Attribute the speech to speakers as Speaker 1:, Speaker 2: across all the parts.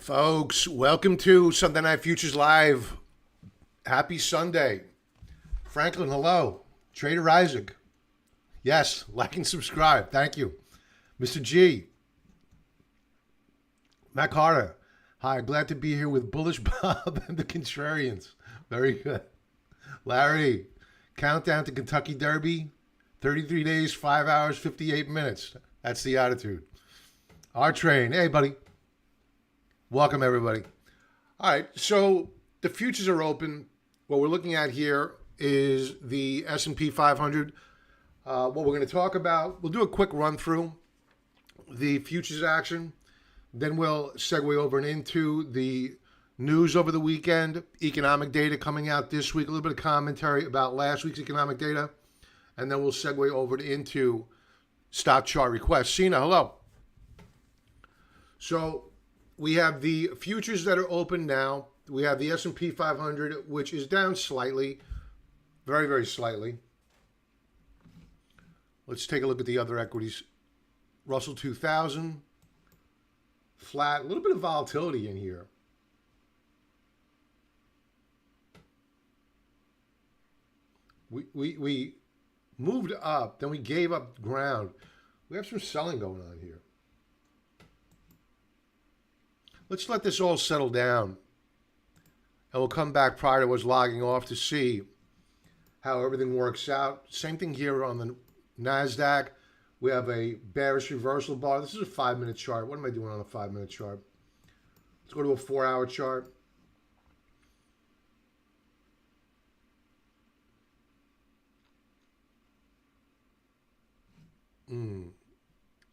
Speaker 1: Folks, welcome to Sunday Night Futures Live. Happy Sunday. Franklin, hello. Trader Isaac. Yes, like and subscribe. Thank you. Mr. G. Matt Carter. Hi, glad to be here with Bullish Bob and the Contrarians. Very good. Larry, countdown to Kentucky Derby. 33 days, 5 hours, 58 minutes. That's the attitude. Our train. Hey, buddy. Welcome, everybody. All right, so the futures are open. What we're looking at here is the S&P 500. What we're going to talk about, we'll do a quick run through the futures action. Then we'll segue over and into the news over the weekend, economic data coming out this week, a little bit of commentary about last week's economic data, and then we'll segue over into stock chart requests. Sina, hello. So we have the futures that are open now. We have the S&P 500, which is down slightly, very, very slightly. Let's take a look at the other equities. Russell 2000, flat, a little bit of volatility in here. We moved up, then we gave up ground. We have some selling going on here. Let's let this all settle down. And we'll come back prior to us logging off to see how everything works out. Same thing here on the NASDAQ. We have a bearish reversal bar. This is a 5-minute chart. What am I doing on a 5-minute chart? Let's go to a 4-hour chart.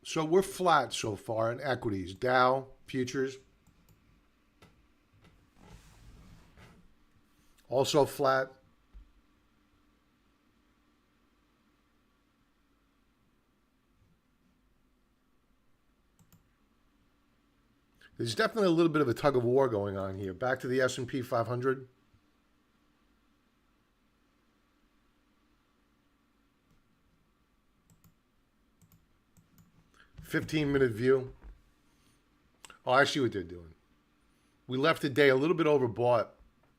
Speaker 1: So we're flat so far in equities. Dow, futures. Also flat. There's definitely a little bit of a tug of war going on here. Back to the S&P 500. "15-minute view." Oh, I see what they're doing. We left the day a little bit overbought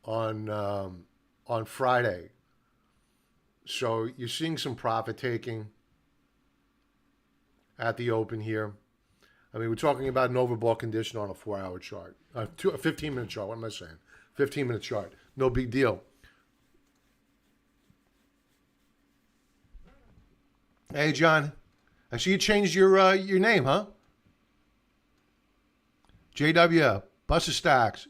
Speaker 1: on Friday. So you're seeing some profit taking at the open here. I mean, we're talking about an overbought condition on a 4-hour chart. A 15-minute chart, what am I saying? 15-minute chart. No big deal. Hey, John. I see you changed your name, huh? JW, Buster Stacks.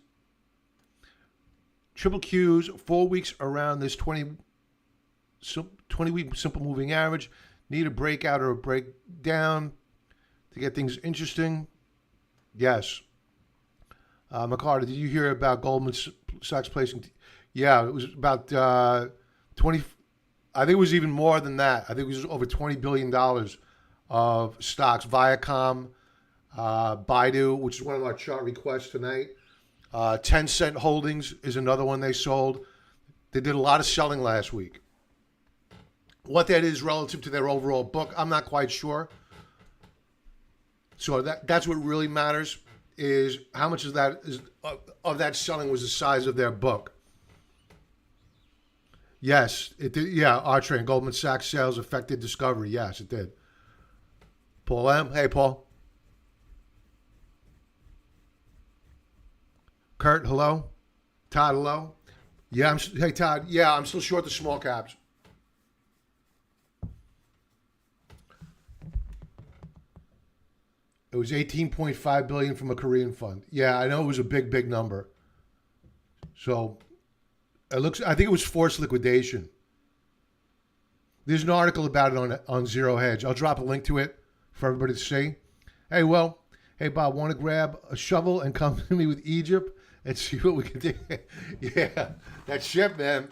Speaker 1: Triple Qs, 4 weeks around this 20-week simple moving average. Need a breakout or a breakdown to get things interesting? Yes. McCarter, did you hear about Goldman Sachs placing? Yeah, it was about 20. I think it was even more than that. I think it was over $20 billion of stocks. Viacom, Baidu, which is one of our chart requests tonight. 10-cent Holdings is another one they sold. They did a lot of selling last week. What that is relative to their overall book, I'm not quite sure. So that's what really matters, is how much of that selling was the size of their book. Yes, it did. Yeah, our train, Goldman Sachs sales affected Discovery. Yes, it did. Paul M. Hey, Paul. Kurt, hello. Todd, hello. Yeah, hey, Todd. Yeah, I'm still short the small caps. It was 18.5 billion from a Korean fund. Yeah, I know it was a big, big number. So it looks. I think it was forced liquidation. There's an article about it on Zero Hedge. I'll drop a link to it for everybody to see. Hey, Bob, want to grab a shovel and come to me with Egypt and see what we can do? Yeah, that ship, man.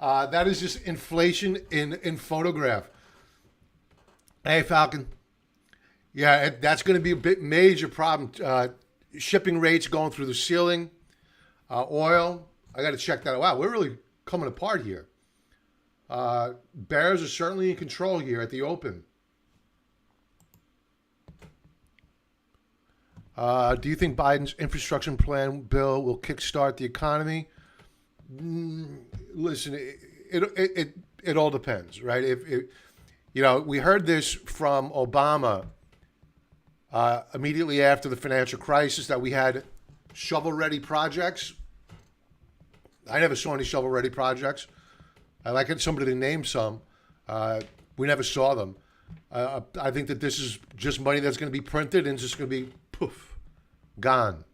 Speaker 1: That is just inflation in photograph. Hey, Falcon. Yeah, that's going to be a bit major problem. Shipping rates going through the ceiling. Oil, I got to check that out. Wow, we're really coming apart here. Bears are certainly in control here at the open. Do you think Biden's infrastructure plan bill will kickstart the economy? Listen, it all depends, right? If we heard this from Obama immediately after the financial crisis that we had shovel-ready projects. I never saw any shovel-ready projects. I like somebody to name some. We never saw them. I think that this is just money that's going to be printed and just going to be poof, gone.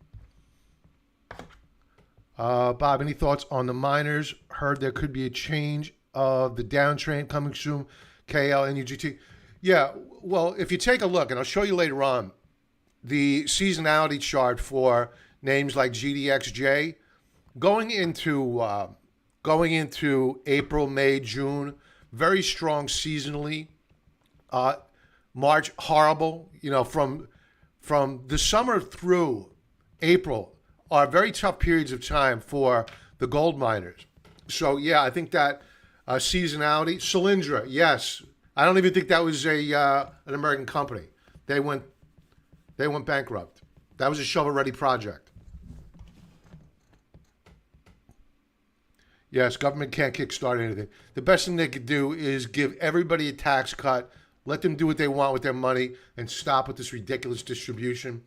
Speaker 1: Bob, any thoughts on the miners? Heard there could be a change of the downtrend coming soon. KL, NUGT. Yeah, well, if you take a look, and I'll show you later on, the seasonality chart for names like GDXJ, going into April, May, June, very strong seasonally. March, horrible. From the summer through April are very tough periods of time for the gold miners. So yeah, I think that seasonality. Solyndra, yes. I don't even think that was an American company. They went bankrupt. That was a shovel-ready project. Yes, government can't kickstart anything. The best thing they could do is give everybody a tax cut, let them do what they want with their money, and stop with this ridiculous distribution.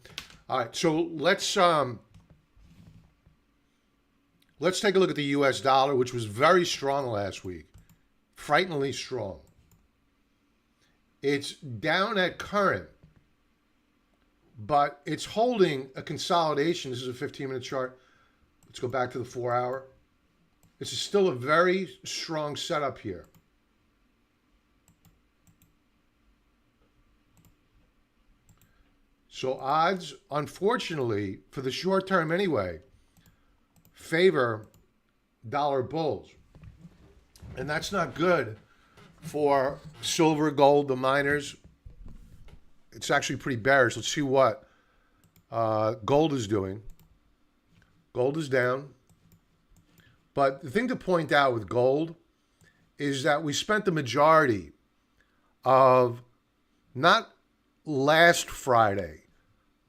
Speaker 1: All right, so let's take a look at the U.S. dollar, which was very strong last week, frighteningly strong. It's down at current, but it's holding a consolidation. This is a 15-minute chart. Let's go back to the 4-hour. This is still a very strong setup here. So odds, unfortunately, for the short term anyway, favor dollar bulls. And that's not good for silver, gold, the miners. It's actually pretty bearish. Let's see what gold is doing. Gold is down. But the thing to point out with gold is that we spent the majority of not last Friday,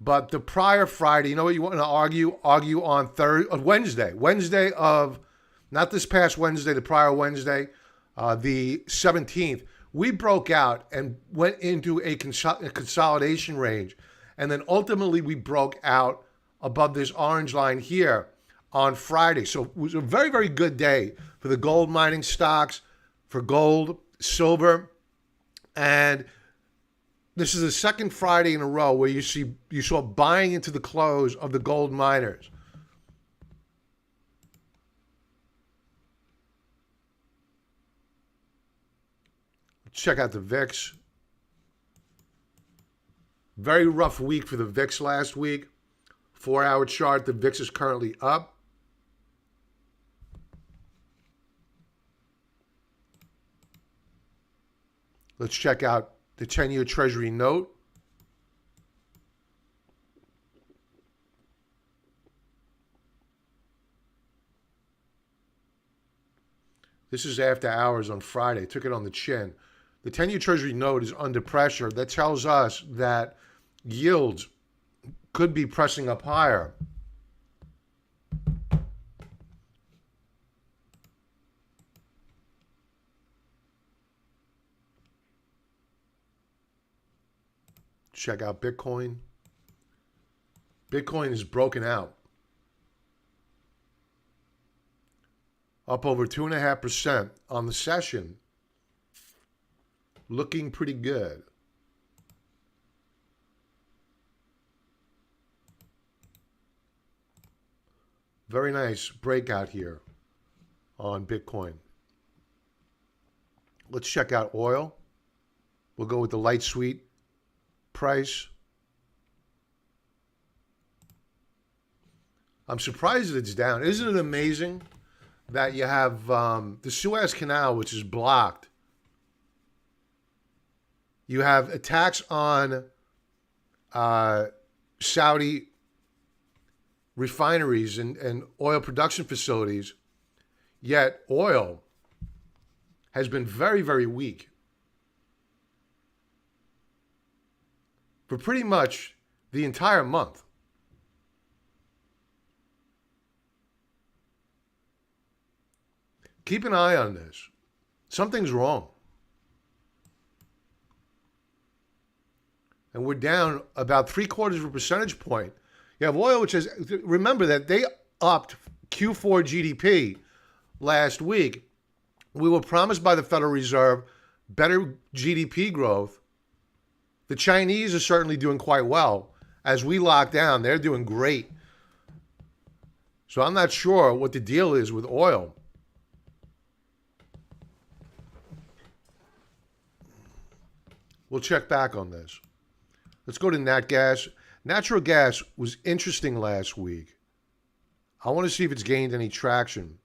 Speaker 1: but the prior Friday. You know what you want to argue? Argue on Wednesday. Wednesday of, not this past Wednesday, the prior Wednesday, the 17th. We broke out and went into a consolidation range. And then ultimately we broke out above this orange line here on Friday. So it was a very, very good day for the gold mining stocks, for gold, silver. And this is the second Friday in a row where you saw buying into the close of the gold miners. Check out the VIX. Very rough week for the VIX last week. 4-hour chart, the VIX is currently up. Let's check out the 10-year Treasury note. This is after hours on Friday. Took it on the chin. The 10-year Treasury note is under pressure. That tells us that yields could be pressing up higher. Check out Bitcoin. Bitcoin is broken out. Up over 2.5% on the session. Looking pretty good. Very nice breakout here on Bitcoin. Let's check out oil. We'll go with the light sweet price. I'm surprised that it's down. Isn't it amazing that you have the Suez Canal, which is blocked? You have attacks on Saudi refineries and oil production facilities, yet oil has been very, very weak for pretty much the entire month. Keep an eye on this. Something's wrong. And we're down about 3/4 of a percentage point. You have oil, which is, remember that they upped Q4 GDP last week. We were promised by the Federal Reserve better GDP growth. The Chinese are certainly doing quite well. As we lock down, they're doing great. So I'm not sure what the deal is with oil. We'll check back on this. Let's go to nat gas. Natural gas was interesting last week. I want to see if it's gained any traction.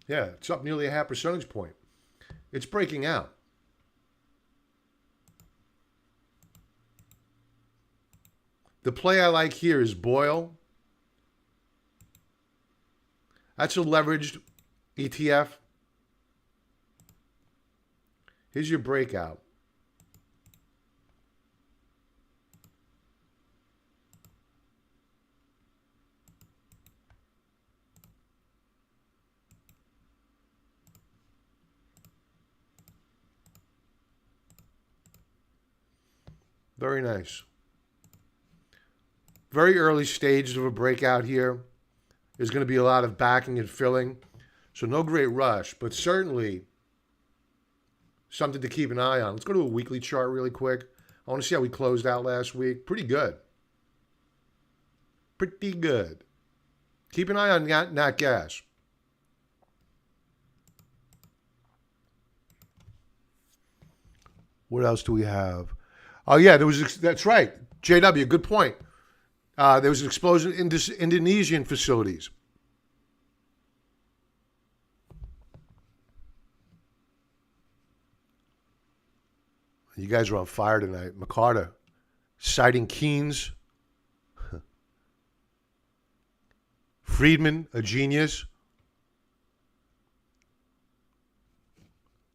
Speaker 1: Yeah, it's up nearly a half percentage point. It's breaking out. The play I like here is Boyle. That's a leveraged ETF. Here's your breakout. Very nice. Very early stages of a breakout here. There's going to be a lot of backing and filling. So no great rush, but certainly something to keep an eye on. Let's go to a weekly chart really quick. I want to see how we closed out last week. Pretty good. Pretty good. Keep an eye on nat gas. What else do we have? Oh, yeah, that's right. JW, good point. There was an explosion in Indonesian facilities. You guys are on fire tonight. McCarter citing Keynes. Friedman, a genius.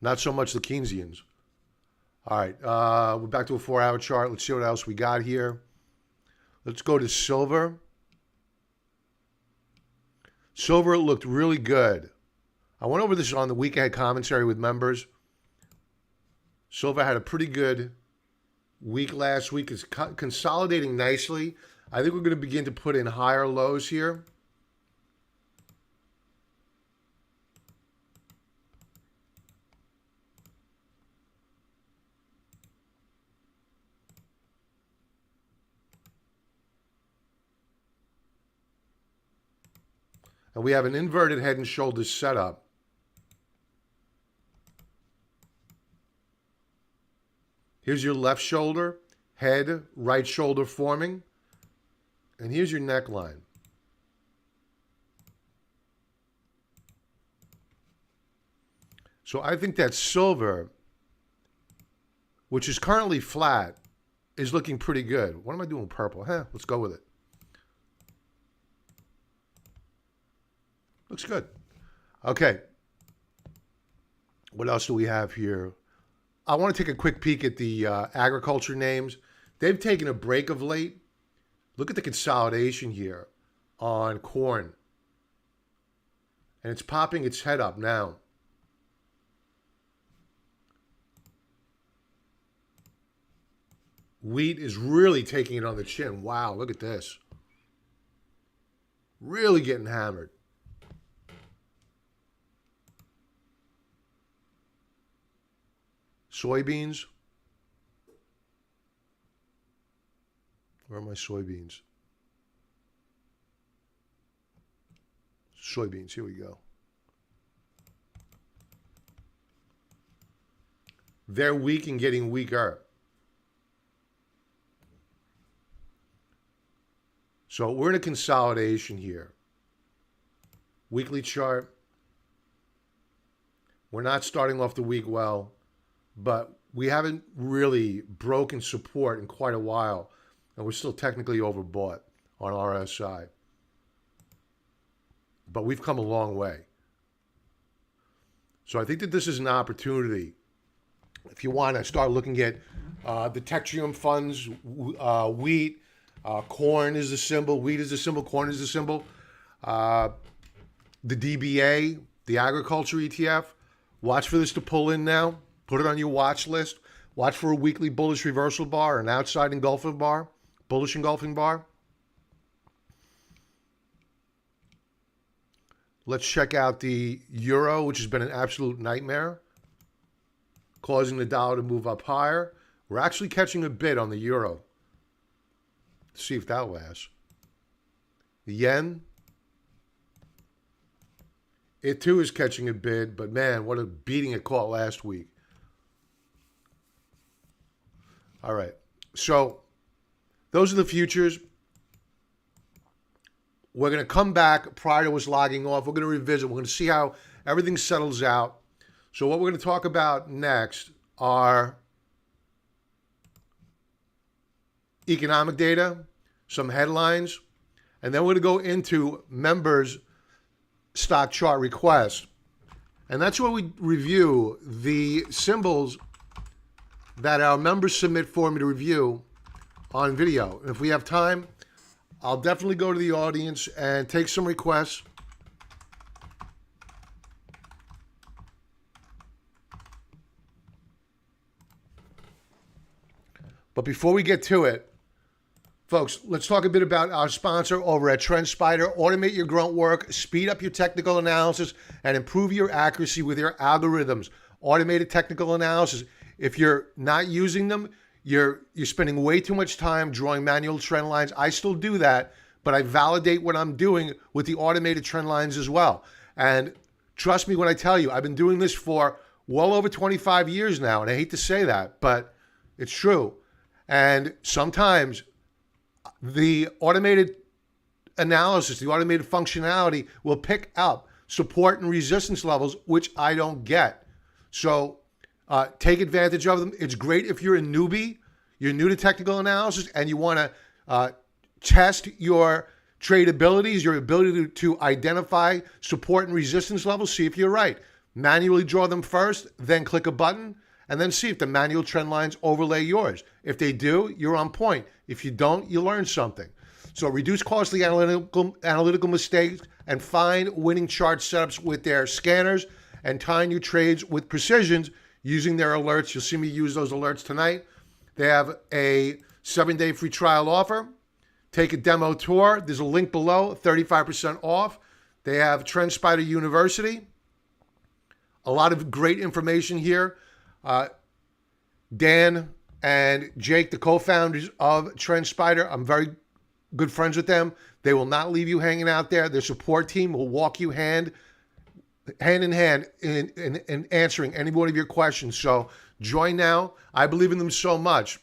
Speaker 1: Not so much the Keynesians. All right, we're back to a 4-hour chart. Let's see what else we got here. Let's go to silver. Silver looked really good. I went over this on the week ahead commentary with members. Silver had a pretty good week last week. It's consolidating nicely. I think we're going to begin to put in higher lows here. And we have an inverted head and shoulders setup. Here's your left shoulder, head, right shoulder forming. And here's your neckline. So I think that silver, which is currently flat, is looking pretty good. What am I doing purple? Let's go with it. Looks good. Okay. What else do we have here? I want to take a quick peek at the agriculture names. They've taken a break of late. Look at the consolidation here on corn. And it's popping its head up now. Wheat is really taking it on the chin. Wow, look at this. Really getting hammered. Soybeans. Where are my soybeans? Soybeans, here we go. They're weak and getting weaker. So we're in a consolidation here. Weekly chart. We're not starting off the week well, but we haven't really broken support in quite a while, and we're still technically overbought on RSI. But we've come a long way. So I think that this is an opportunity If you want to start looking at the Tetrium funds, wheat, corn is the symbol, wheat is the symbol, corn is the symbol. The DBA, the agriculture ETF, watch for this to pull in now. Put it on your watch list. Watch for a weekly bullish reversal bar, an outside engulfing bar, bullish engulfing bar. Let's check out the euro, which has been an absolute nightmare, causing the dollar to move up higher. We're actually catching a bid on the euro. Let's see if that lasts. The yen, it too is catching a bid, but man, what a beating it caught last week. All right, so those are the futures. We're going to come back prior to us logging off. We're going to revisit. We're going to see how everything settles out. So what we're going to talk about next are economic data, some headlines, and then we're going to go into members' stock chart requests. And that's where we review the symbols that our members submit for me to review on video. And if we have time, I'll definitely go to the audience and take some requests. But before we get to it, folks, let's talk a bit about our sponsor over at TrendSpider. Automate your grunt work, speed up your technical analysis, and improve your accuracy with your algorithms. Automated technical analysis. If you're not using them, you're spending way too much time drawing manual trend lines. I still do that, but I validate what I'm doing with the automated trend lines as well. And trust me when I tell you, I've been doing this for well over 25 years now, and I hate to say that, but it's true. And sometimes the automated analysis, the automated functionality will pick up support and resistance levels, which I don't get. So take advantage of them. It's great if you're a newbie, you're new to technical analysis, and you want to test your trade abilities, your ability to identify support and resistance levels, see if you're right. Manually draw them first, then click a button, and then see if the manual trend lines overlay yours. If they do, you're on point. If you don't, you learn something. So reduce costly analytical mistakes and find winning chart setups with their scanners and time your trades with precisions using their alerts. You'll see me use those alerts tonight. They have a 7-day free trial offer. Take a demo tour. There's a link below, 35% off. They have TrendSpider University. A lot of great information here. Dan and Jake, the co-founders of TrendSpider, I'm very good friends with them. They will not leave you hanging out there. Their support team will walk you hand in hand in answering any one of your questions. So join now. I believe in them so much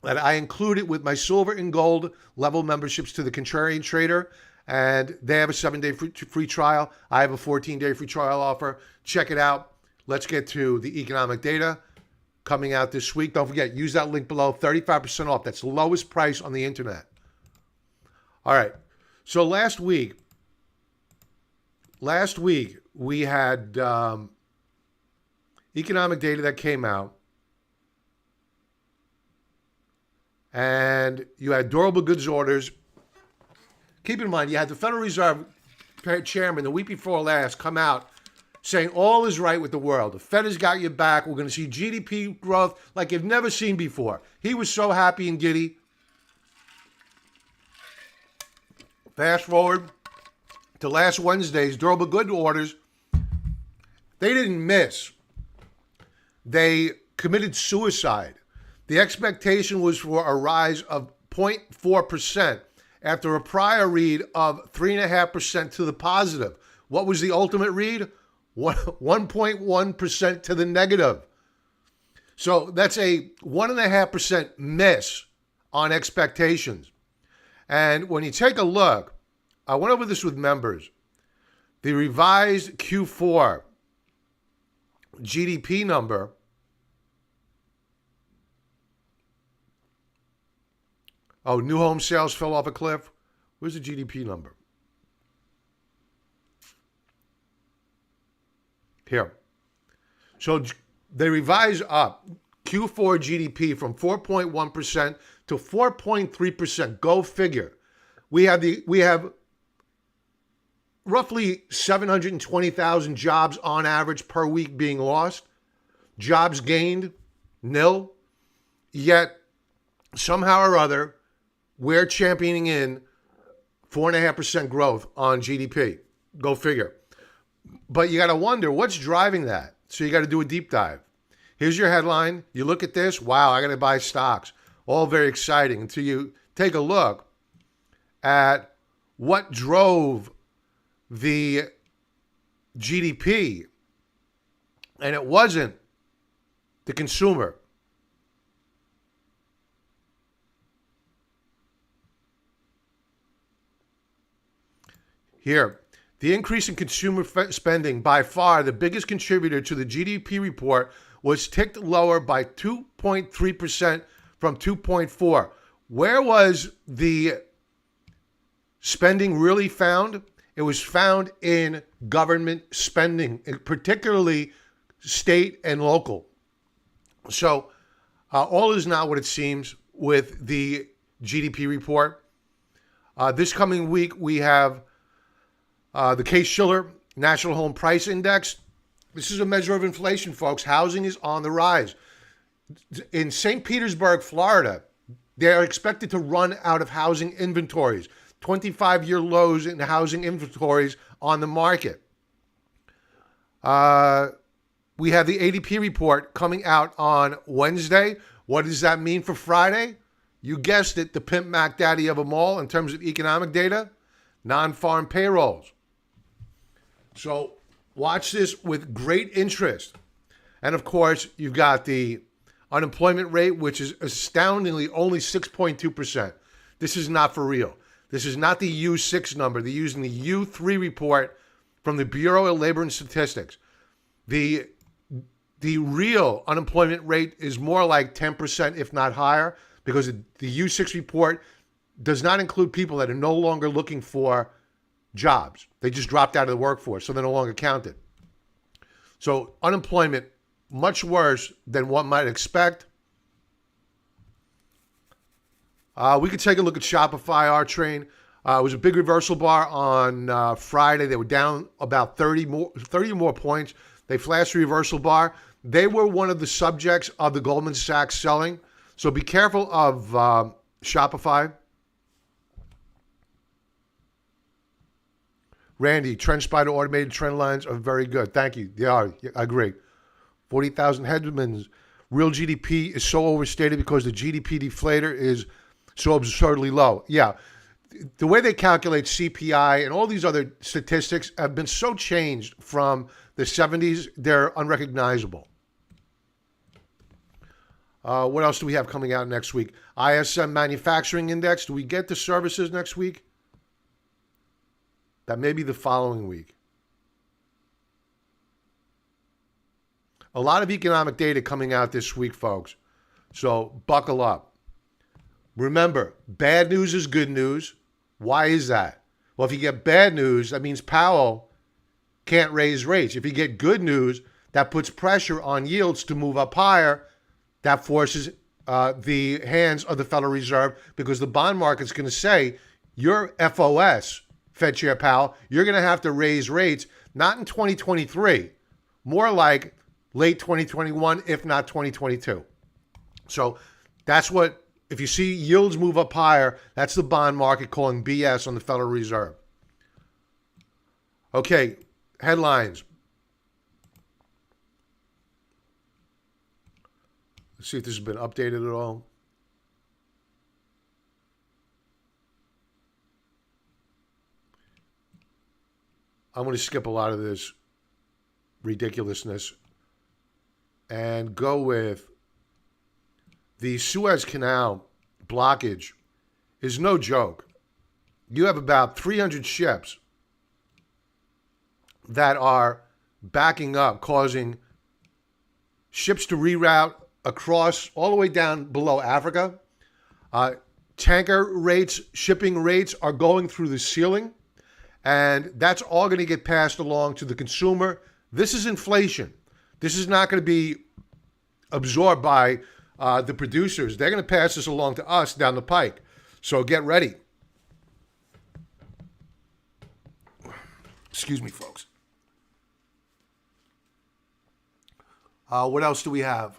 Speaker 1: that I include it with my silver and gold level memberships to the Contrarian Trader. And they have a 7-day free trial. I have a 14-day free trial offer. Check it out. Let's get to the economic data coming out this week. Don't forget, use that link below, 35% off. That's the lowest price on the internet. All right. So last week we had economic data that came out. And you had durable goods orders. Keep in mind, you had the Federal Reserve Chairman the week before last come out saying all is right with the world. The Fed has got your back. We're going to see GDP growth like you've never seen before. He was so happy and giddy. Fast forward to last Wednesday's durable good orders. They didn't miss. They committed suicide. The expectation was for a rise of 0.4% after a prior read of 3.5% to the positive. What was the ultimate read? 1.1% to the negative. So that's a 1.5% miss on expectations. And when you take a look, I went over this with members. The revised Q4 GDP number new home sales fell off a cliff. Where's the GDP number? Here. So They revise up Q4 GDP from 4.1% to 4.3%. Go figure. We have roughly 720,000 jobs on average per week being lost. Jobs gained, nil. Yet somehow or other, we're championing in 4.5% growth on GDP. Go figure. But you got to wonder what's driving that. So you got to do a deep dive. Here's your headline. You look at this. Wow, I got to buy stocks. All very exciting until you take a look at what drove the GDP. And it wasn't the consumer. Here, the increase in consumer spending, by far the biggest contributor to the GDP report, was ticked lower by 2.3% from 2.4. Where was the spending really found? It was found in government spending, particularly state and local. So all is not what it seems with the GDP report. This coming week, we have the Case-Shiller National Home Price Index. This is a measure of inflation, folks. Housing is on the rise. In St. Petersburg, Florida, they are expected to run out of housing inventories. 25-year lows in housing inventories on the market. We have the ADP report coming out on Wednesday. What does that mean for Friday? You guessed it, the pimp Mac Daddy of them all in terms of economic data, non-farm payrolls. So watch this with great interest. And of course, you've got the unemployment rate, which is astoundingly only 6.2%. This is not for real. This is not the U6 number. They're using the U3 report from the Bureau of Labor and Statistics. The real unemployment rate is more like 10%, if not higher, because the U6 report does not include people that are no longer looking for jobs. They just dropped out of the workforce, so they're no longer counted. So unemployment, much worse than one might expect. We could take a look at Shopify, our train. It was a big reversal bar on Friday. They were down about 30 more points. They flashed a reversal bar. They were one of the subjects of the Goldman Sachs selling. So be careful of Shopify. Randy, TrendSpider automated trend lines are very good. Thank you. They are. I agree. 40,000 headwinds. Real GDP is so overstated because the GDP deflator is so absurdly low. Yeah. The way they calculate CPI and all these other statistics have been so changed from the 70s, they're unrecognizable. What else do we have coming out next week? ISM Manufacturing Index. Do we get the services next week? That may be the following week. A lot of economic data coming out this week, folks. So buckle up. Remember, bad news is good news. Why is that? Well, if you get bad news, that means Powell can't raise rates. If you get good news, that puts pressure on yields to move up higher. That forces the hands of the Federal Reserve because the bond market's going to say, your FOS, Fed Chair Powell, you're going to have to raise rates, not in 2023, more like late 2021, if not 2022. So that's what, if you see yields move up higher, that's the bond market calling BS on the Federal Reserve. Okay, headlines. Let's see if this has been updated at all. I'm going to skip a lot of this ridiculousness and go with the Suez Canal blockage is no joke. You have about 300 ships that are backing up, causing ships to reroute across all the way down below Africa. Tanker rates, shipping rates are going through the ceiling. And that's all going to get passed along to the consumer. This is inflation. This is not going to be absorbed by the producers. They're going to pass this along to us down the pike. So get ready. Excuse me, folks. What else do we have?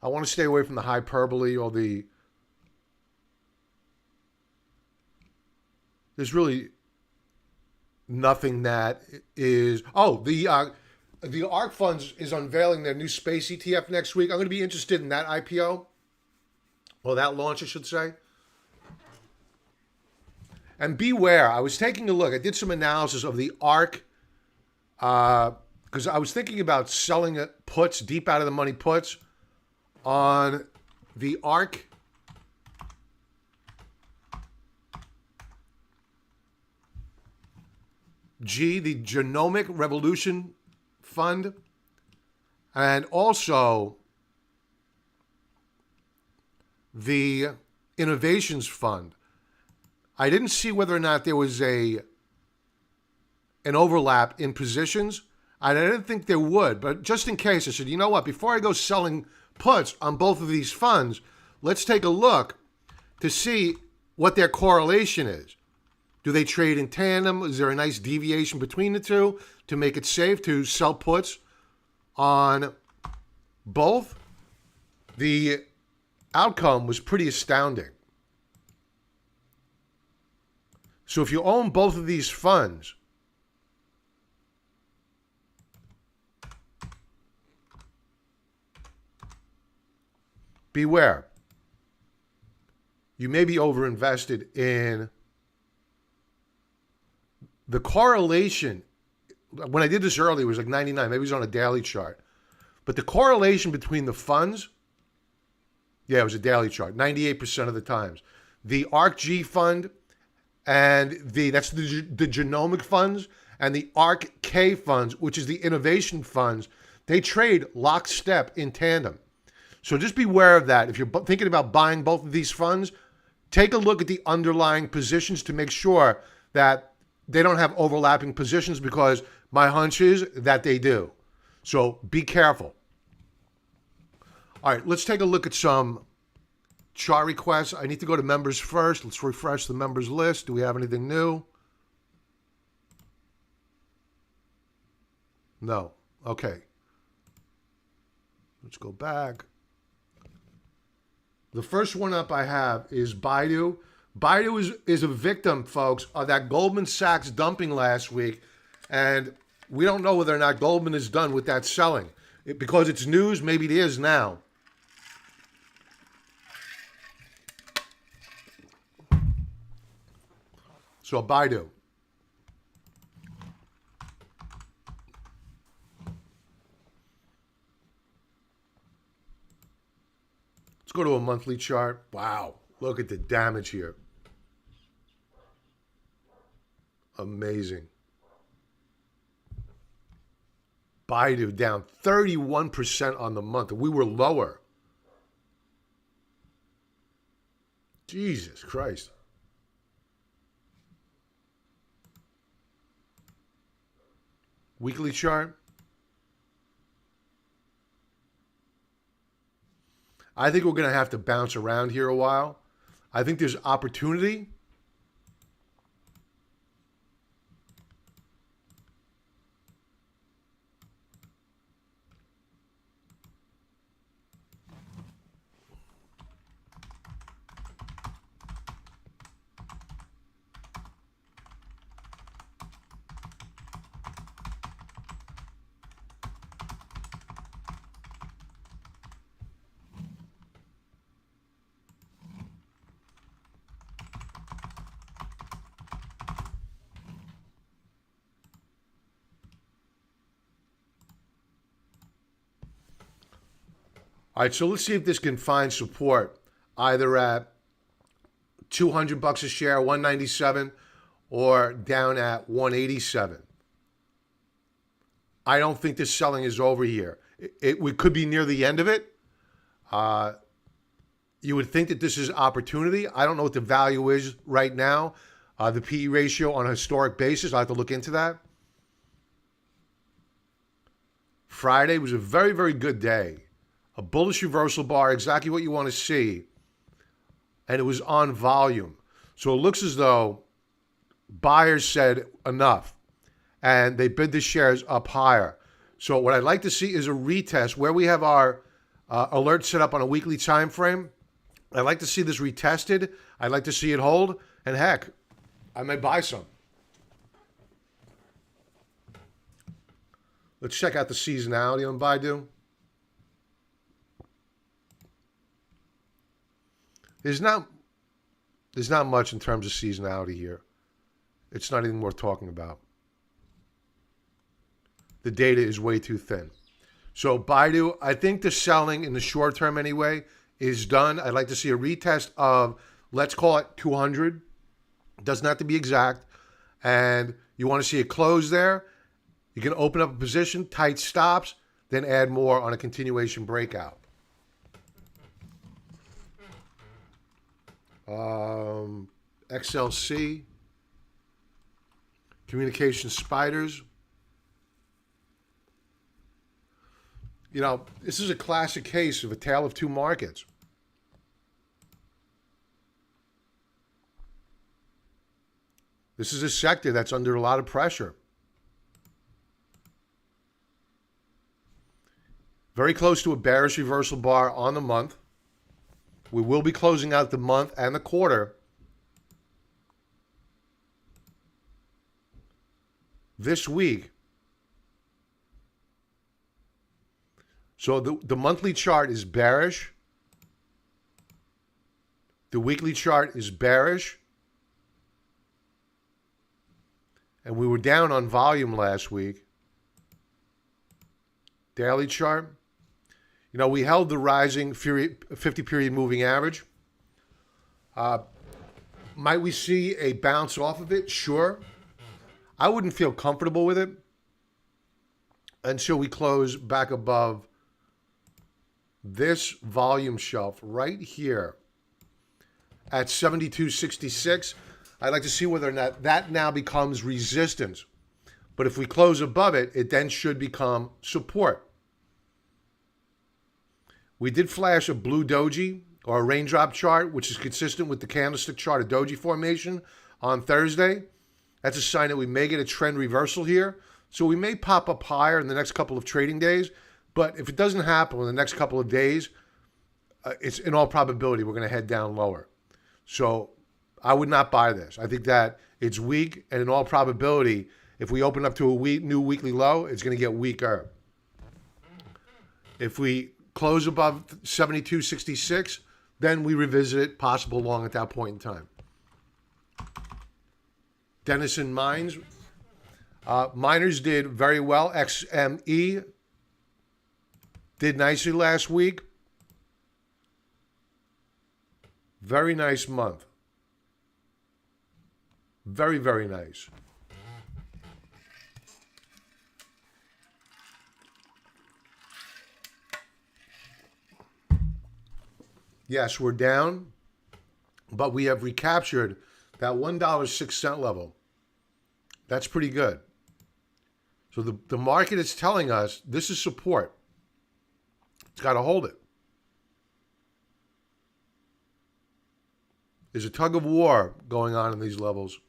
Speaker 1: I want to stay away from the hyperbole or the... There's really nothing that is... Oh, the ARK Funds is unveiling their new space ETF next week. I'm going to be interested in that IPO. Or that launch, I should say. And beware, I was taking a look. I did some analysis of the ARK because I was thinking about selling puts, deep out of the money puts, on the ARK G, the Genomic Revolution Fund, and also the Innovations Fund. I didn't see whether or not there was an overlap in positions. I didn't think there would, but just in case, I said, you know what? Before I go selling puts on both of these funds, let's take a look to see what their correlation is. Do they trade in tandem? Is there a nice deviation between the two to make it safe to sell puts on both? The outcome was pretty astounding. So if you own both of these funds, beware. You may be overinvested in the correlation. When I did this earlier, it was like 99. Maybe it was on a daily chart. But the correlation between the funds, yeah, it was a daily chart, 98% of the times. The ARK-G fund and that's the genomic funds, and the ARK-K funds, which is the innovation funds, they trade lockstep in tandem. So just beware of that. If you're thinking about buying both of these funds, take a look at the underlying positions to make sure that they don't have overlapping positions, because my hunch is that they do. So be careful. All right, let's take a look at some chart requests. I need to go to members first. Let's refresh the members list. Do we have anything new? No. Okay. Let's go back. The first one up I have is Baidu. Baidu is a victim, folks, of that Goldman Sachs dumping last week. And we don't know whether or not Goldman is done with that selling. Because it's news, maybe it is now. So Baidu. Let's go to a monthly chart. Wow, look at the damage here. Amazing. Baidu down 31% on the month. We were lower. Jesus Christ. Weekly chart. I think we're going to have to bounce around here a while. I think there's opportunity. All right, so let's see if this can find support either at $200 a share, 197, or down at 187. I don't think this selling is over here. We could be near the end of it. You would think that this is opportunity. I don't know what the value is right now. The PE ratio on a historic basis, I'll have to look into that. Friday was a very, very good day. A bullish reversal bar, exactly what you want to see. And it was on volume. So it looks as though buyers said enough. And they bid the shares up higher. So what I'd like to see is a retest where we have our alert set up on a weekly time frame. I'd like to see this retested. I'd like to see it hold. And heck, I may buy some. Let's check out the seasonality on Baidu. There's not much in terms of seasonality here. It's not even worth talking about. The data is way too thin. So Baidu, I think the selling in the short term anyway is done. I'd like to see a retest of, let's call it 200. It doesn't have to be exact. And you want to see a close there. You can open up a position, tight stops, then add more on a continuation breakout. XLC, communication spiders. You know, this is a classic case of a tale of two markets. This is a sector that's under a lot of pressure. Very close to a bearish reversal bar on the month. We will be closing out the month and the quarter this week. So the monthly chart is bearish. The weekly chart is bearish. And we were down on volume last week. Daily chart. You know, we held the rising 50-period moving average. Might we see a bounce off of it? Sure. I wouldn't feel comfortable with it until we close back above this volume shelf right here at 72.66. I'd like to see whether or not that now becomes resistance. But if we close above it, it then should become support. We did flash a blue doji or a raindrop chart, which is consistent with the candlestick chart of doji formation on Thursday. That's a sign that we may get a trend reversal here. So we may pop up higher in the next couple of trading days. But if it doesn't happen in the next couple of days, it's in all probability we're going to head down lower. So I would not buy this. I think that it's weak, and in all probability, if we open up to a new weekly low, it's going to get weaker. If we close above 72.66, then we revisit it, possible long at that point in time. Denison Mines. Miners did very well. XME did nicely last week. Very nice month. Very, very nice. Yes, we're down, but we have recaptured that $1.06 level. That's pretty good. So the market is telling us this is support. It's got to hold it. There's a tug of war going on in these levels.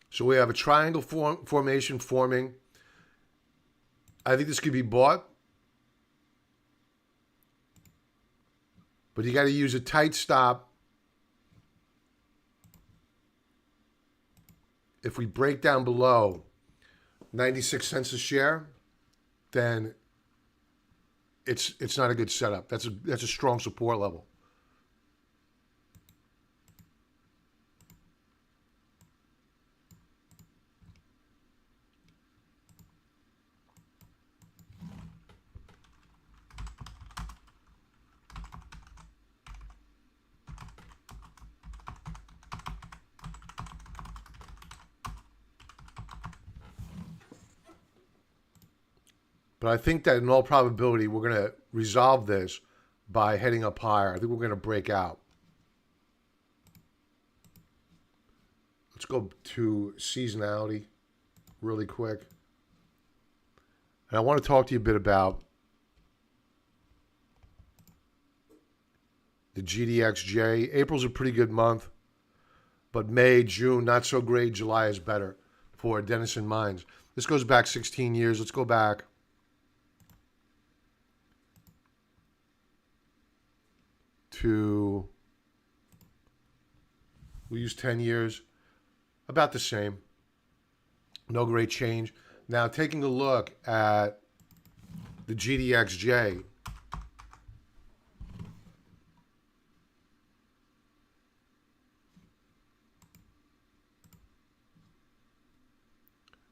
Speaker 1: So we have a triangle formation forming. I think this could be bought. But you got to use a tight stop. If we break down below 96 cents a share, then it's not a good setup. That's a strong support level. But I think that in all probability, we're going to resolve this by heading up higher. I think we're going to break out. Let's go to seasonality really quick. And I want to talk to you a bit about the GDXJ. April's a pretty good month, but May, June, not so great. July is better for Denison Mines. This goes back 16 years. Let's go back to, we'll use 10 years. About the same. No great change. Now, taking a look at the GDXJ,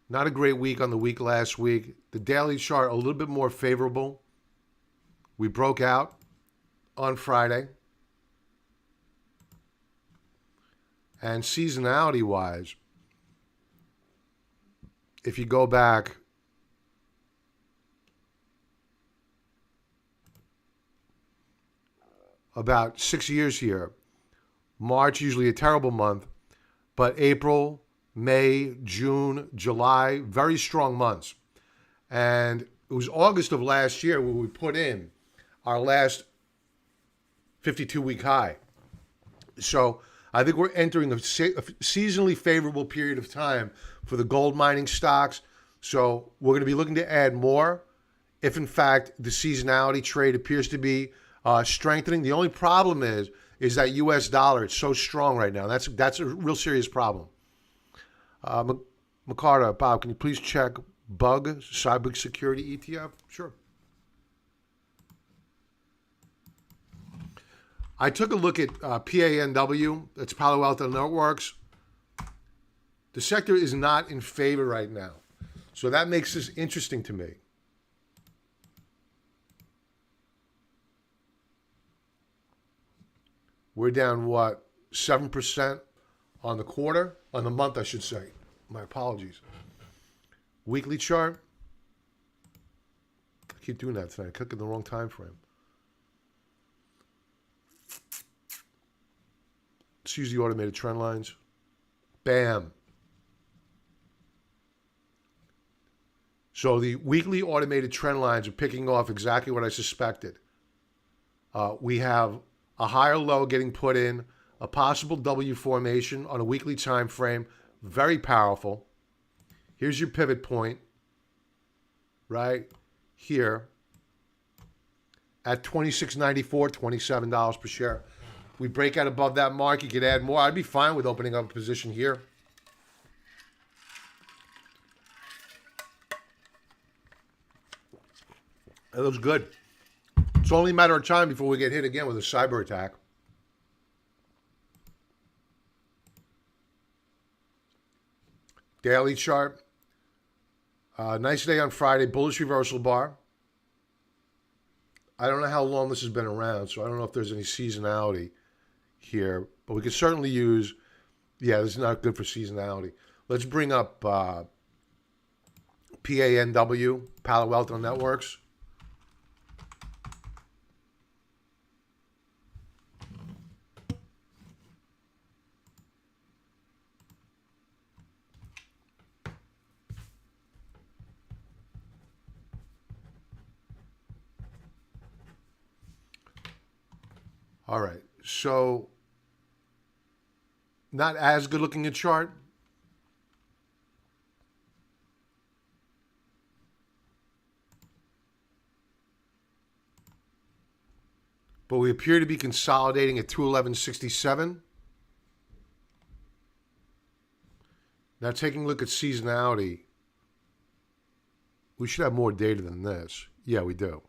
Speaker 1: not a great week on the week last week. The daily chart, a little bit more favorable. We broke out on Friday. And seasonality-wise, if you go back about 6 years here, March usually a terrible month, but April, May, June, July, very strong months. And it was August of last year where we put in our last 52-week high. So I think we're entering a seasonally favorable period of time for the gold mining stocks. So we're going to be looking to add more if, in fact, the seasonality trade appears to be strengthening. The only problem is that U.S. dollar. It's so strong right now. That's a real serious problem. McCarter, Bob, can you please check BUG, cybersecurity ETF? Sure. I took a look at PANW, that's Palo Alto Networks. The sector is not in favor right now. So that makes this interesting to me. We're down, what, 7% on the quarter? On the month, I should say. My apologies. Weekly chart. I keep doing that tonight. I click in the wrong time frame. Let's use the automated trend lines. Bam. So the weekly automated trend lines are picking off exactly what I suspected. We have a higher low getting put in, a possible W formation on a weekly time frame. Very powerful. Here's your pivot point. Right here at $26.94, $27 per share. We break out above that mark, you could add more. I'd be fine with opening up a position here. It looks good. It's only a matter of time before we get hit again with a cyber attack. Daily chart. Nice day on Friday. Bullish reversal bar. I don't know how long this has been around, so I don't know if there's any seasonality here, but we could certainly use, yeah, this is not good for seasonality. Let's bring up PANW, Palo Alto Networks. All right, so not as good looking a chart. But we appear to be consolidating at 211.67. Now taking a look at seasonality, we should have more data than this. Yeah, we do.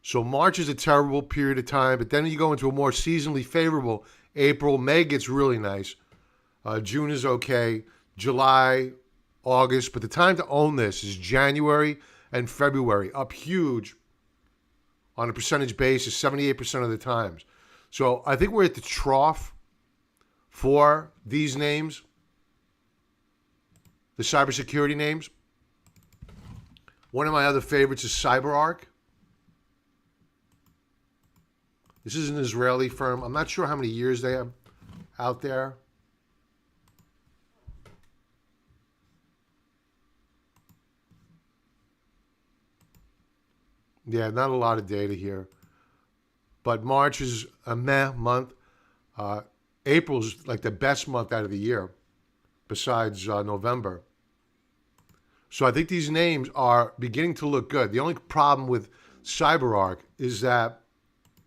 Speaker 1: So March is a terrible period of time, but then you go into a more seasonally favorable April. May gets really nice. June is okay. July, August. But the time to own this is January and February. Up huge on a percentage basis, 78% of the times. So I think we're at the trough for these names, the cybersecurity names. One of my other favorites is CyberArk. This is an Israeli firm. I'm not sure how many years they have out there. Yeah, not a lot of data here. But March is a meh month. April's like the best month out of the year, besides November. So I think these names are beginning to look good. The only problem with CyberArk is that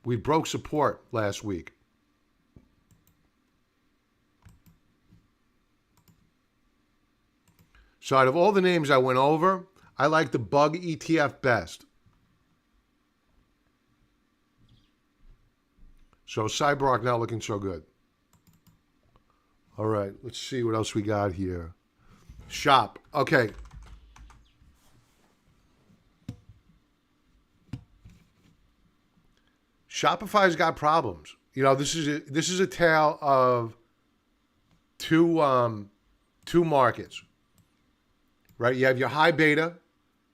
Speaker 1: we broke support last week. So out of all the names I went over, I like the Bug ETF best. So CyberArk not looking so good. All right, let's see what else we got here. Shop. Okay. Shopify's got problems. You know, this is a tale of two markets, right? You have your high beta,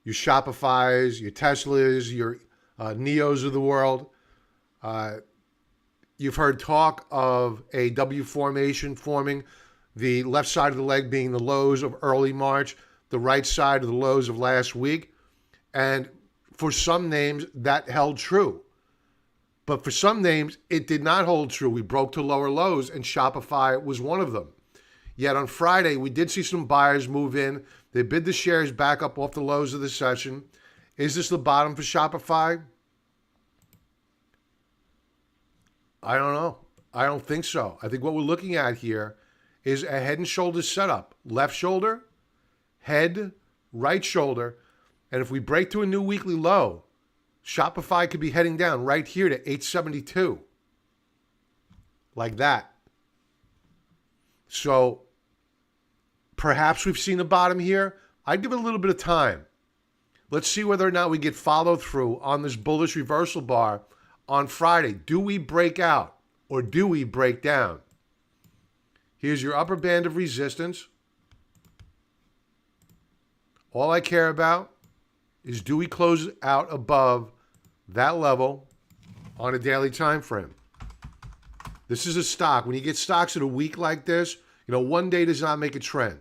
Speaker 1: your Shopify's, your Teslas, your Neos of the world. You've heard talk of a W formation forming, the left side of the leg being the lows of early March, the right side of the lows of last week. And for some names, that held true. But for some names, it did not hold true. We broke to lower lows, and Shopify was one of them. Yet on Friday, we did see some buyers move in. They bid the shares back up off the lows of the session. Is this the bottom for Shopify? I don't know. I don't think so. I think what we're looking at here is a head and shoulders setup. Left shoulder, head, right shoulder. And if we break to a new weekly low, Shopify could be heading down right here to 872. Like that. So perhaps we've seen the bottom here. I'd give it a little bit of time. Let's see whether or not we get follow through on this bullish reversal bar on Friday. Do we break out or do we break down? Here's your upper band of resistance. All I care about is, do we close out above that level on a daily time frame? This is a stock. When you get stocks at a week like this, you know, one day does not make a trend.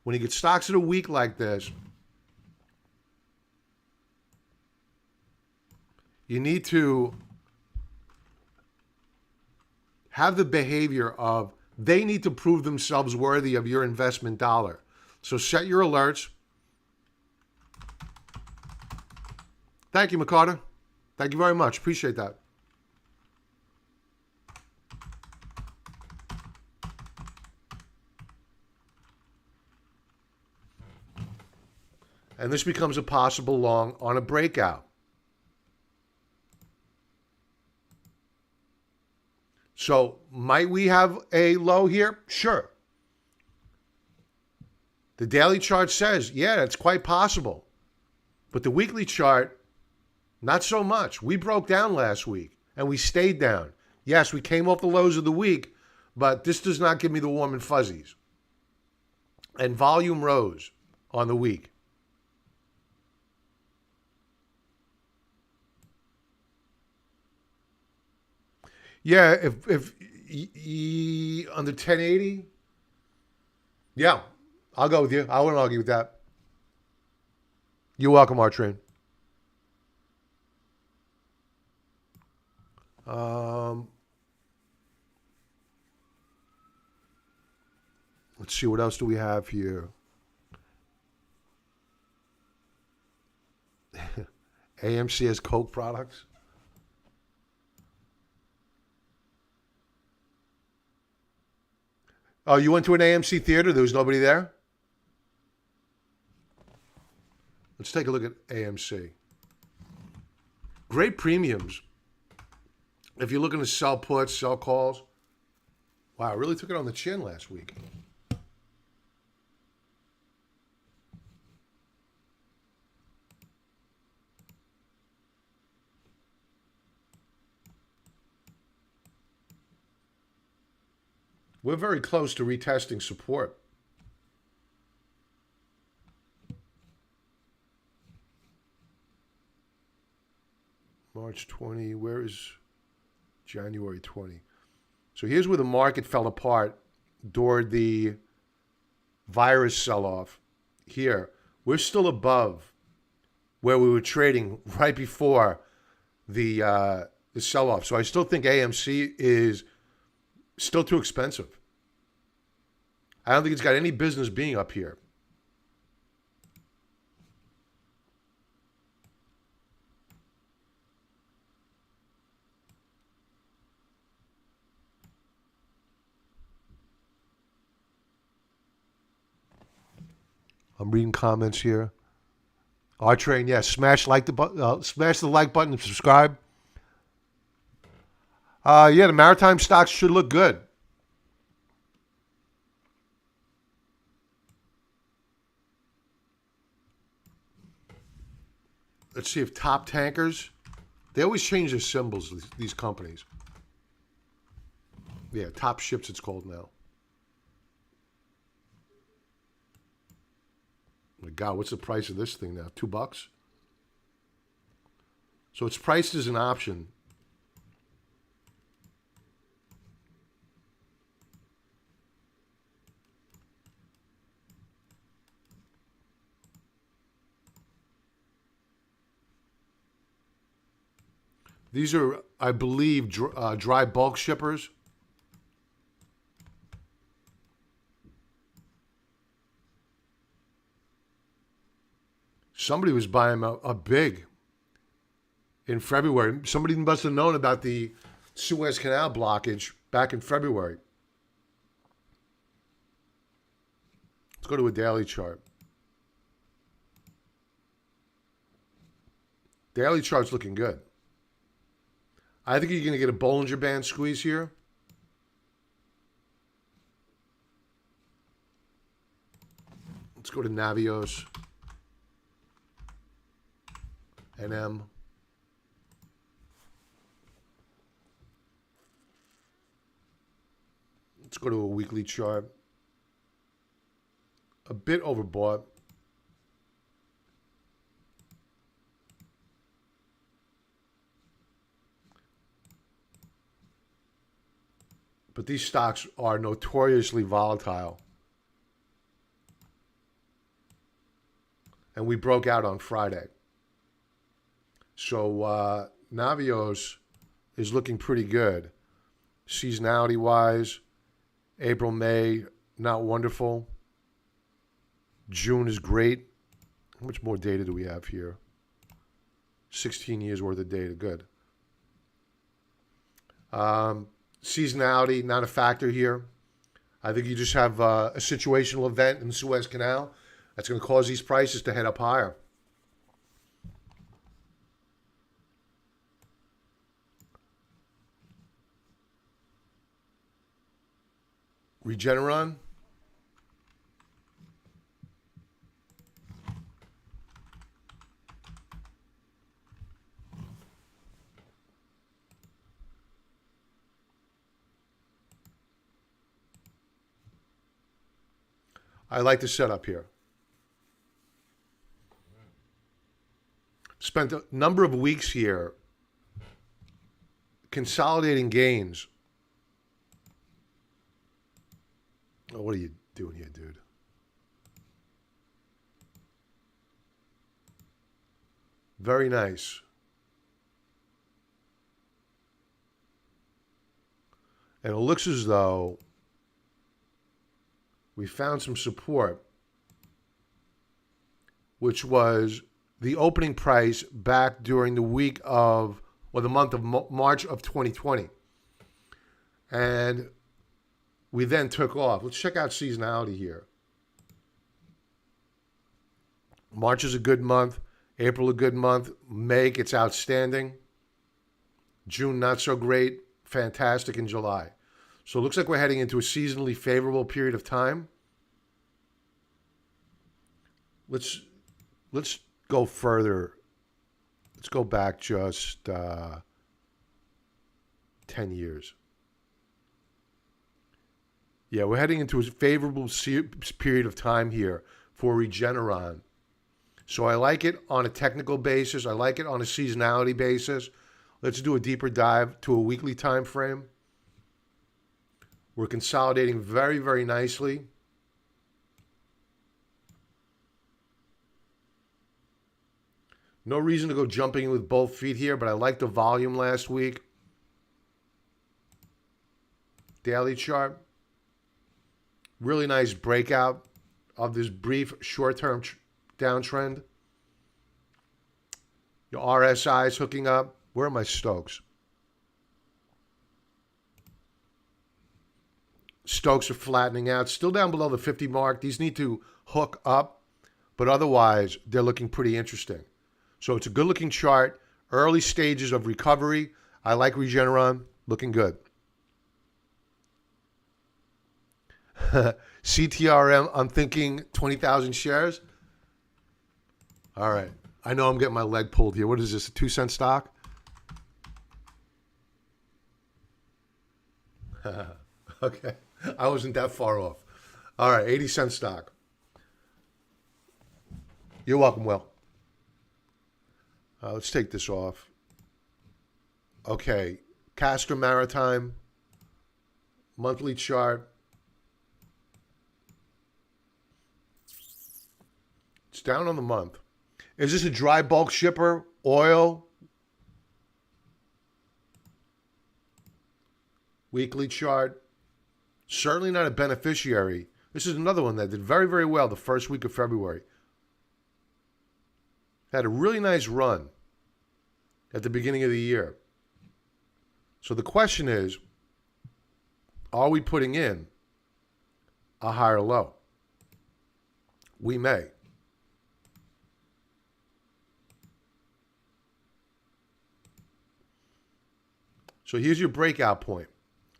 Speaker 1: When you get stocks at a week like this, you need to have the behavior of, they need to prove themselves worthy of your investment dollar. So set your alerts. Thank you, McCarter. Thank you very much. Appreciate that. And this becomes a possible long on a breakout. So might we have a low here? Sure. The daily chart says, yeah, it's quite possible. But the weekly chart, not so much. We broke down last week and we stayed down. Yes, we came off the lows of the week, but this does not give me the warm and fuzzies. And volume rose on the week. Yeah, if under 1080, yeah, I'll go with you. I wouldn't argue with that. You're welcome, Artrain. Let's see, what else do we have here? AMC has Coke products. Oh, you went to an AMC theater? There was nobody there? Let's take a look at AMC. Great premiums. If you're looking to sell puts, sell calls. Wow, I really took it on the chin last week. We're very close to retesting support. March 20, where is January 20? So here's where the market fell apart during the virus sell-off. Here, we're still above where we were trading right before the sell-off. So I still think AMC is still too expensive. I don't think it's got any business being up here. I'm reading comments here. R Train, yes. Smash the like button and subscribe. Yeah, the maritime stocks should look good. Let's see if Top Tankers. They always change their symbols, these companies. Yeah, Top Ships it's called now. My God, what's the price of this thing now? $2? So it's priced as an option. These are, I believe, dry bulk shippers. Somebody was buying a big in February. Somebody must have known about the Suez Canal blockage back in February. Let's go to a daily chart. Daily chart's looking good. I think you're going to get a Bollinger Band squeeze here. Let's go to Navios. NM. Let's go to a weekly chart. A bit overbought. But these stocks are notoriously volatile. And we broke out on Friday. So Navios is looking pretty good. Seasonality-wise, April, May, not wonderful. June is great. How much more data do we have here? 16 years worth of data. Good. Seasonality, not a factor here. I think you just have a situational event in the Suez Canal that's going to cause these prices to head up higher. Regeneron. I like the setup here. Spent a number of weeks here consolidating gains. Oh, what are you doing here, dude? Very nice. And it looks as though we found some support, which was the opening price back during the week of, or the month of March of 2020. And we then took off. Let's check out seasonality here. March is a good month. April a good month. May gets outstanding. June not so great. Fantastic in July. So it looks like we're heading into a seasonally favorable period of time. Let's go further. Let's go back just 10 years. Yeah, we're heading into a favorable period of time here for Regeneron. So I like it on a technical basis. I like it on a seasonality basis. Let's do a deeper dive to a weekly time frame. We're consolidating very, very nicely. No reason to go jumping with both feet here, but I liked the volume last week. Daily chart. Really nice breakout of this brief short-term downtrend. Your RSI is hooking up. Where are my Stokes? Stokes are flattening out. Still down below the 50 mark. These need to hook up, but otherwise they're looking pretty interesting. So it's a good-looking chart. Early stages of recovery. I like Regeneron. Looking good. CTRM, I'm thinking 20,000 shares. All right. I know I'm getting my leg pulled here. What is this, a 2-cent stock? Okay. I wasn't that far off. All right, 80-cent stock. You're welcome, Will. Let's take this off. Okay. Castor Maritime. Monthly chart. It's down on the month. Is this a dry bulk shipper? Oil? Weekly chart. Certainly not a beneficiary. This is another one that did very, very well the first week of February. Had a really nice run at the beginning of the year. So the question is, are we putting in a higher low? We may. So here's your breakout point.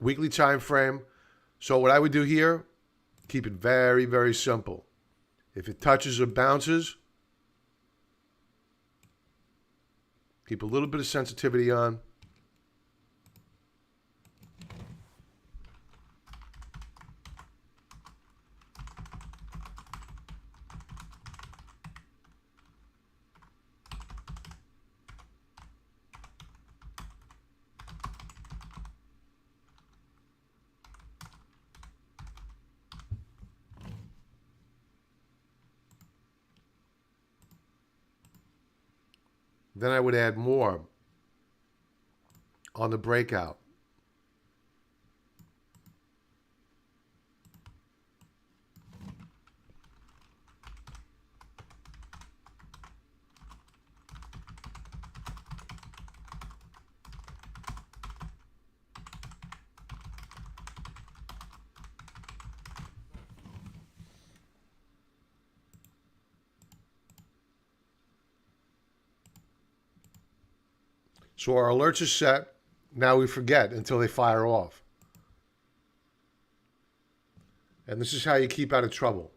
Speaker 1: Weekly time frame. So what I would do here, keep it very, very simple. If it touches or bounces, keep a little bit of sensitivity on. Then I would add more on the breakout. So our alerts are set. Now we forget until they fire off. And this is how you keep out of trouble.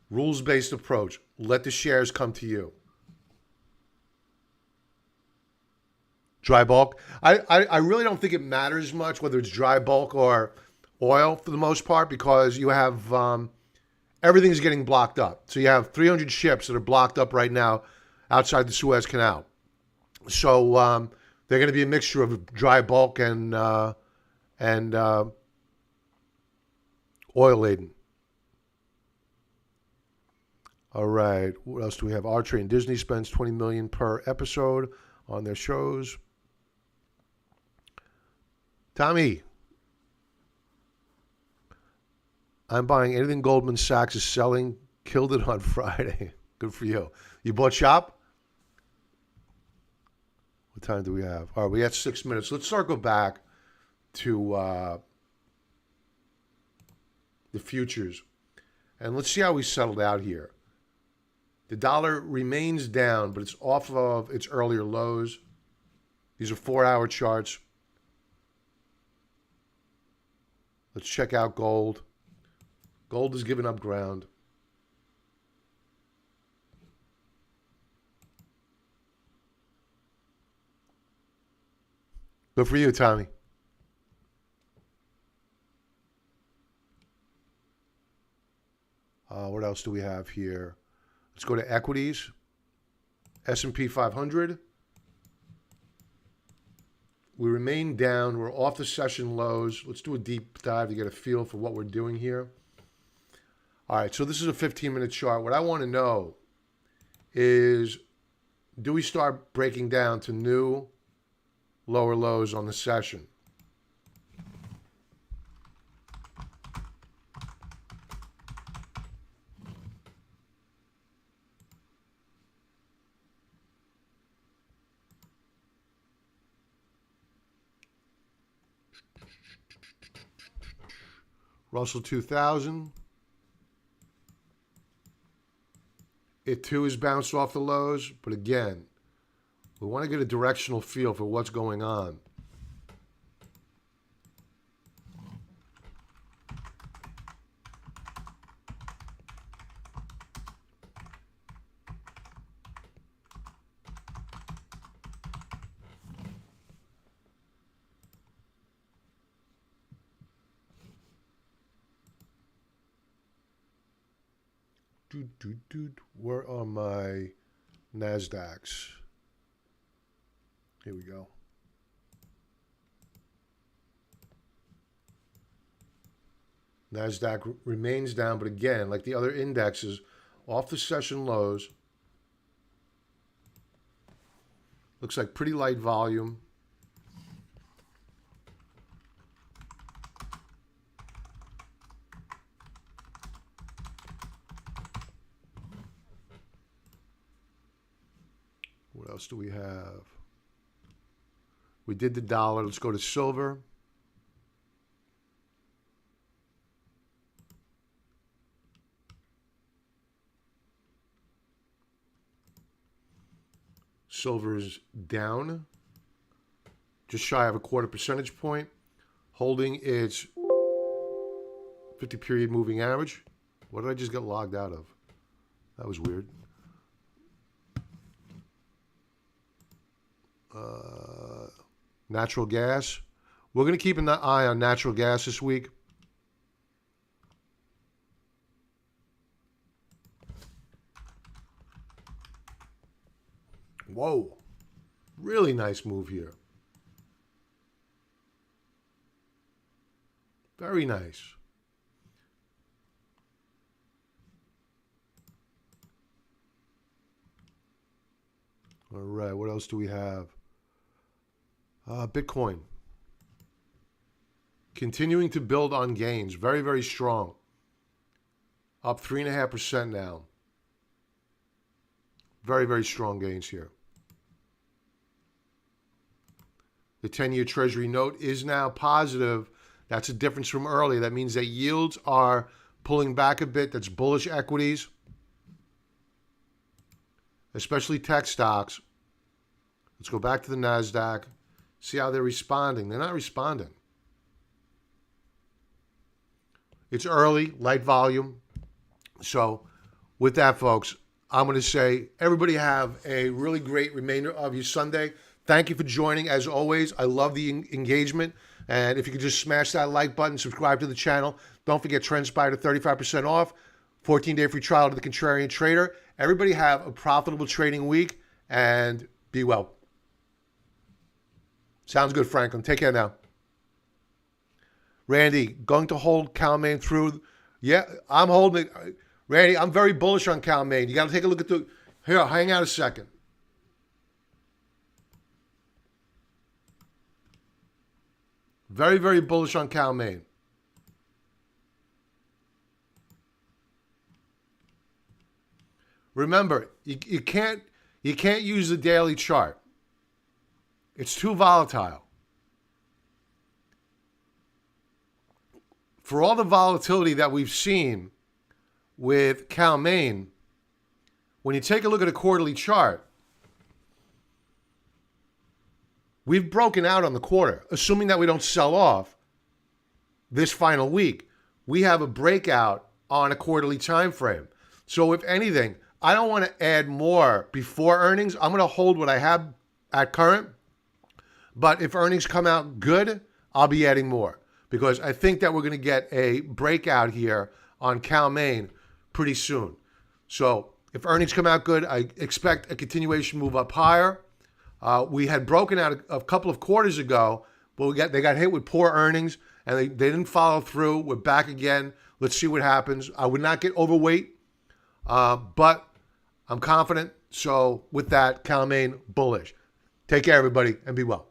Speaker 1: Rules-based approach. Let the shares come to you. Dry bulk. I really don't think it matters much whether it's dry bulk or oil for the most part, because you have everything's getting blocked up. So you have 300 ships that are blocked up right now outside the Suez Canal. So they're going to be a mixture of dry bulk and oil laden. All right. What else do we have? Archery and Disney spends $20 million per episode on their shows. Tommy, I'm buying anything Goldman Sachs is selling. Killed it on Friday. Good for you. You bought shop? What time do we have? All right, we got 6 minutes. Let's circle back to the futures. And let's see how we settled out here. The dollar remains down, but it's off of its earlier lows. These are 4-hour charts. Let's check out gold. Gold has given up ground. Good for you, Tommy. What else do we have here? Let's go to equities. S&P 500. We remain down. We're off the session lows. Let's do a deep dive to get a feel for what we're doing here. All right, so this is a 15-minute chart. What I want to know is, do we start breaking down to new lower lows on the session? Russell 2000. It too has bounced off the lows, but again, we want to get a directional feel for what's going on. Where are my NASDAQs? Here we go. NASDAQ remains down, but again, like the other indexes, off the session lows. Looks like pretty light volume. What else do we have? We did the dollar. Let's go to silver. Silver is down, just shy of a 1/4 percentage point, holding its 50-period moving average. What did I just get logged out of? That was weird. Natural gas. We're going to keep an eye on natural gas this week. Whoa. Really nice move here. Very nice. All right, what else do we have? Bitcoin. Continuing to build on gains. Very, very strong. Up 3.5% now. Very, very strong gains here. The 10-year Treasury note is now positive. That's a difference from earlier. That means that yields are pulling back a bit. That's bullish equities, especially tech stocks. Let's go back to the NASDAQ. See how they're responding. They're not responding. It's early, light volume. So with that, folks, I'm going to say everybody have a really great remainder of your Sunday. Thank you for joining. As always, I love the engagement. And if you could just smash that like button, subscribe to the channel. Don't forget TrendSpider, 35% off, 14-day free trial to the Contrarian Trader. Everybody have a profitable trading week and be well. Sounds good, Franklin. Take care now. Randy, going to hold Cal-Maine through. Yeah, I'm holding it. Randy, I'm very bullish on Cal-Maine. You got to take a look at the... Here, hang out a second. Very, very bullish on Cal-Maine. Remember, you can't use the daily chart. It's too volatile. For all the volatility that we've seen with Cal-Maine, when you take a look at a quarterly chart, we've broken out on the quarter, assuming that we don't sell off this final week. We have a breakout on a quarterly time frame. So if anything, I don't want to add more before earnings. I'm going to hold what I have at current. But if earnings come out good, I'll be adding more because I think that we're going to get a breakout here on Cal-Maine pretty soon. So if earnings come out good, I expect a continuation move up higher. We had broken out a couple of quarters ago, but they got hit with poor earnings, and they didn't follow through. We're back again. Let's see what happens. I would not get overweight, but I'm confident. So with that, Cal-Maine bullish. Take care, everybody, and be well.